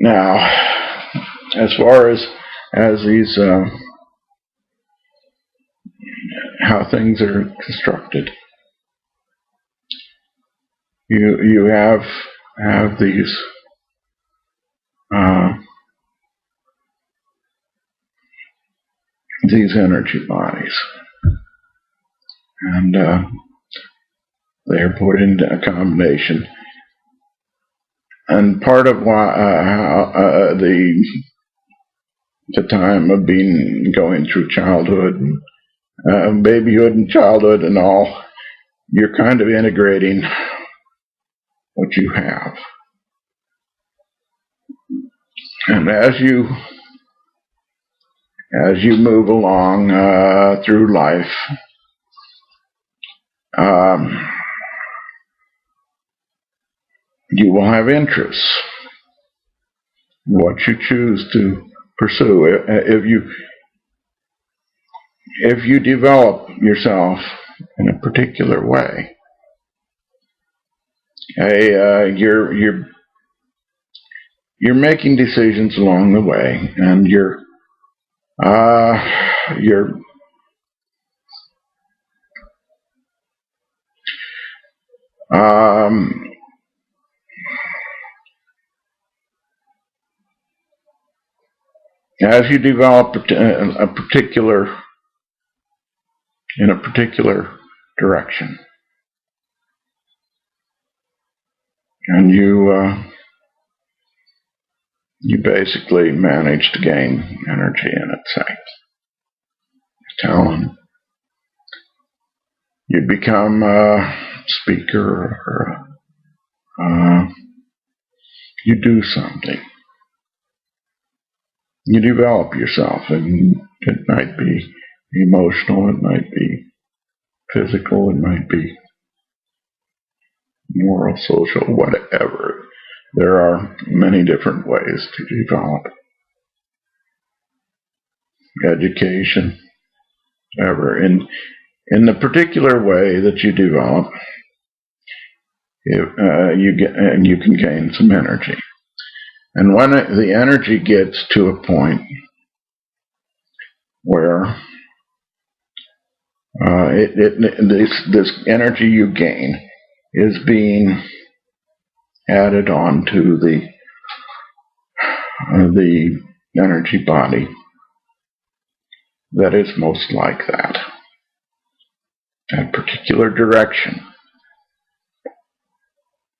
Now, as far as these how things are constructed, you have uh, these energy bodies, and they are put into a combination. And part of why the time of going through childhood, babyhood, and childhood, and all, you're kind of integrating what you have, and as you move along through life, um, you will have interests, what you choose to pursue. If you develop yourself in a particular way, you're making decisions along the way, and you're as you develop in a particular direction, and you basically manage to gain energy in it, say, talent. You become a speaker, or you do something. You develop yourself, and it might be emotional, it might be physical, it might be moral, social, whatever. There are many different ways to develop education, ever. In the particular way that you develop, you can gain some energy. And when the energy gets to a point where this energy you gain is being added on to the energy body that is most like that particular direction.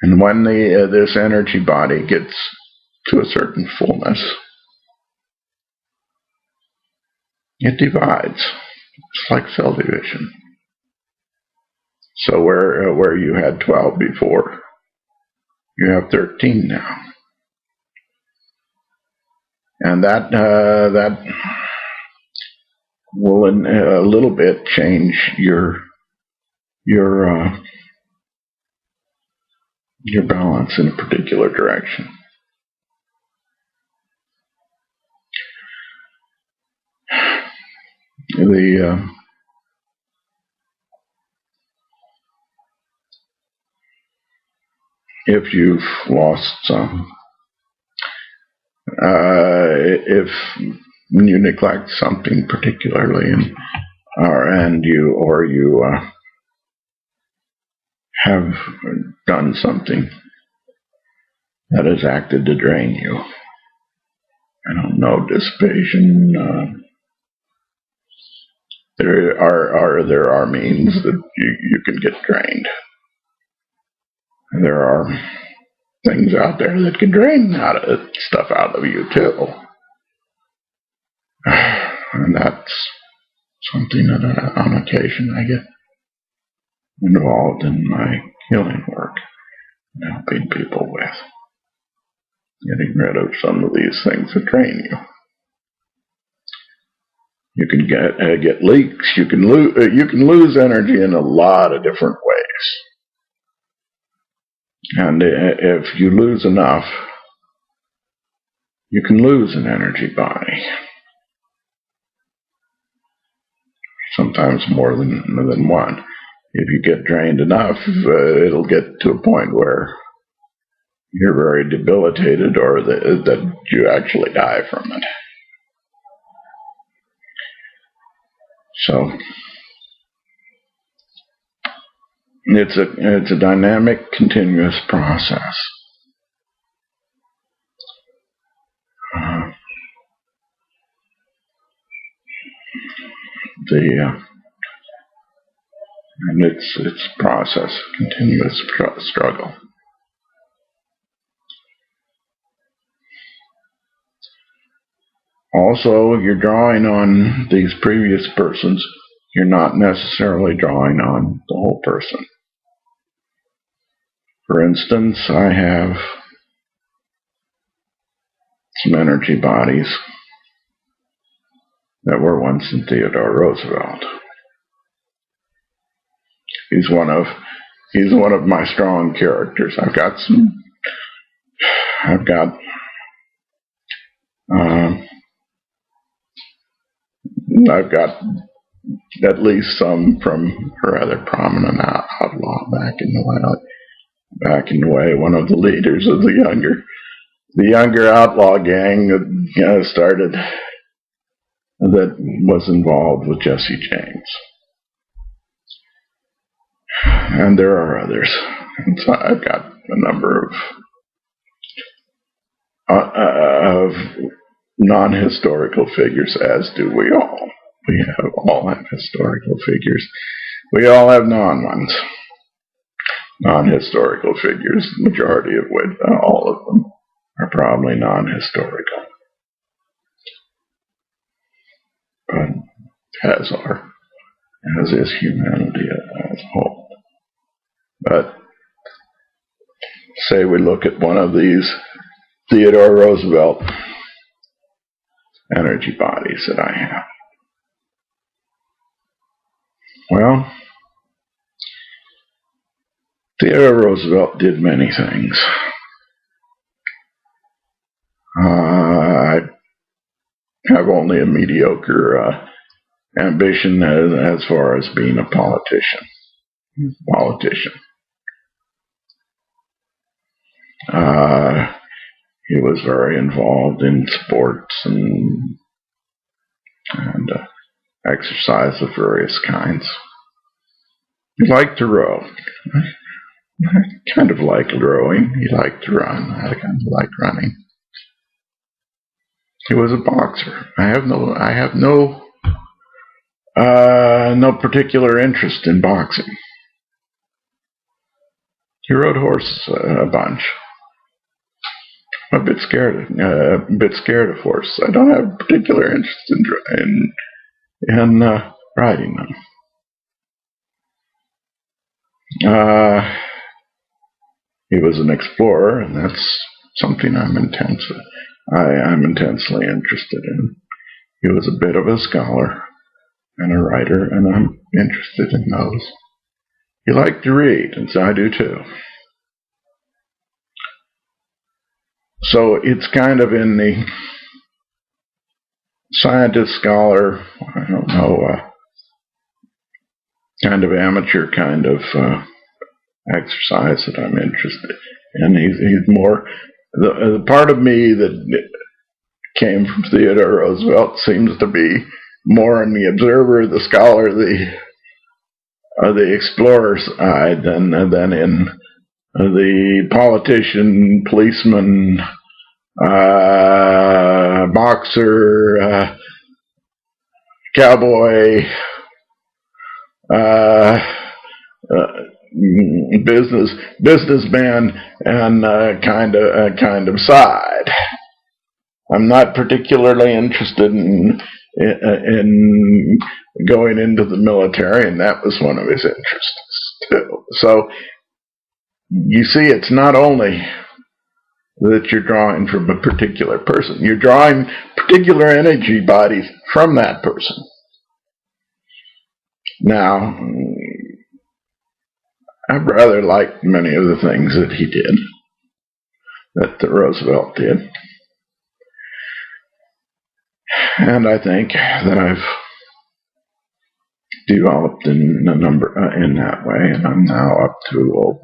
And when this energy body gets to a certain fullness, it divides. It's like cell division. So where you had 12 before, you have 13 now, and that will in a little bit change your balance in a particular direction. If you've lost some, if you neglect something particularly, and you have done something that has acted to drain you, I don't know, dissipation. There are means that you can get drained. There are things out there that can drain stuff out of you too, and that's something that on occasion I get involved in my healing work and helping people with getting rid of some of these things that drain you. You can get leaks. You can lose energy in a lot of different ways. And if you lose enough, you can lose an energy body. Sometimes more than one. If you get drained enough, it'll get to a point where you're very debilitated, or that you actually die from it. So it's a dynamic, continuous process. And it's process, continuous struggle. Also, you're drawing on these previous persons. You're not necessarily drawing on the whole person. For instance, I have some energy bodies that were once in Theodore Roosevelt. He's one of my strong characters. I've got at least some from a rather prominent outlaw back in the way. One of the leaders of the younger outlaw gang that started, that was involved with Jesse James. And there are others. And so I've got a number of non-historical figures, as do we all. We all have historical figures. We all have non-historical figures, the majority of which, all of them, are probably non-historical. But as is humanity as a whole. But say we look at one of these Theodore Roosevelt energy bodies that I have. Well, Theodore Roosevelt did many things. I have only a mediocre ambition as far as being a politician. He was very involved in sports and exercise of various kinds. He liked to row. I kind of liked rowing. He liked to run. I kind of liked running. He was a boxer. I have no particular interest in boxing. He rode horses a bunch. I'm a bit scared of horses. I don't have a particular interest in riding them. He was an explorer, and that's something I'm intensely interested in. He was a bit of a scholar and a writer, and I'm interested in those. He liked to read, and so I do too. So it's kind of in the scientist, scholar, I don't know, kind of amateur kind of exercise that I'm interested in. He's more, the part of me that came from Theodore Roosevelt seems to be more in the observer, the scholar, the explorer side than in the politician, policeman, boxer, cowboy, businessman, and kind of side. I'm not particularly interested in going into the military, and that was one of his interests too. So you see, it's not only that you're drawing from a particular person, you're drawing particular energy bodies from that person. Now, I've rather liked many of the things that he did, that Roosevelt did. And I think that I've developed in a number in that way, and I'm now up to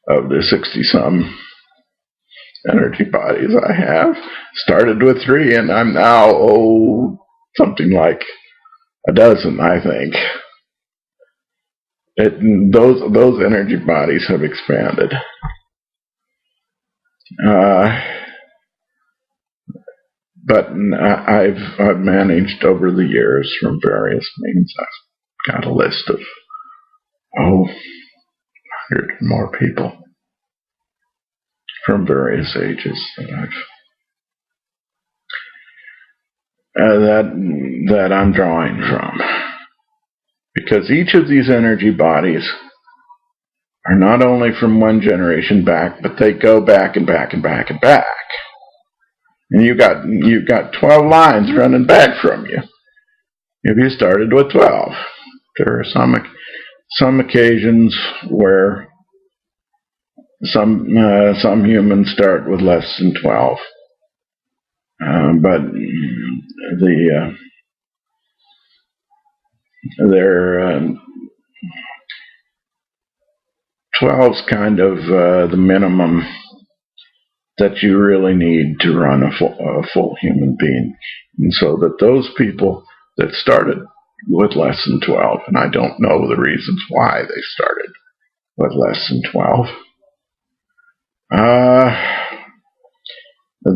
of the 60-some energy bodies I have. Started with 3, and I'm now, something like a dozen, I think. Those energy bodies have expanded. But I've managed over the years from various means. I've got a list of 100 more people from various ages that I'm drawing from, because each of these energy bodies are not only from one generation back, but they go back and back and back and back. And you've got 12 lines running back from you. If you started with 12, there are some occasions where some humans start with less than 12, but they're 12's kind of the minimum that you really need to run a full human being. And so that those people that started with less than 12, and I don't know the reasons why they started with less than 12,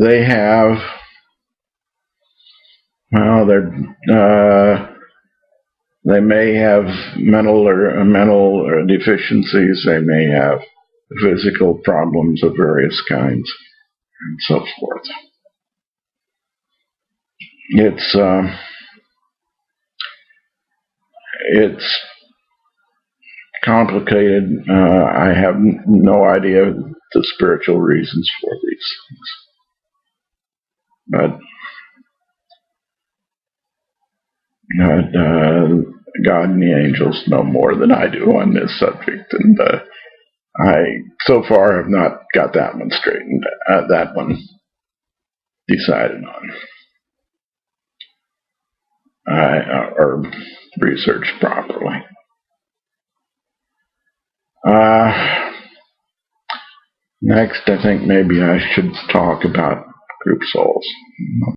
they have, well, they may have mental deficiencies, they may have physical problems of various kinds, and so forth. It's complicated. I have no idea the spiritual reasons for these things, but God and the angels know more than I do on this subject, and I so far have not got that one straightened, that one decided on, or researched properly. Next, I think maybe I should talk about group souls.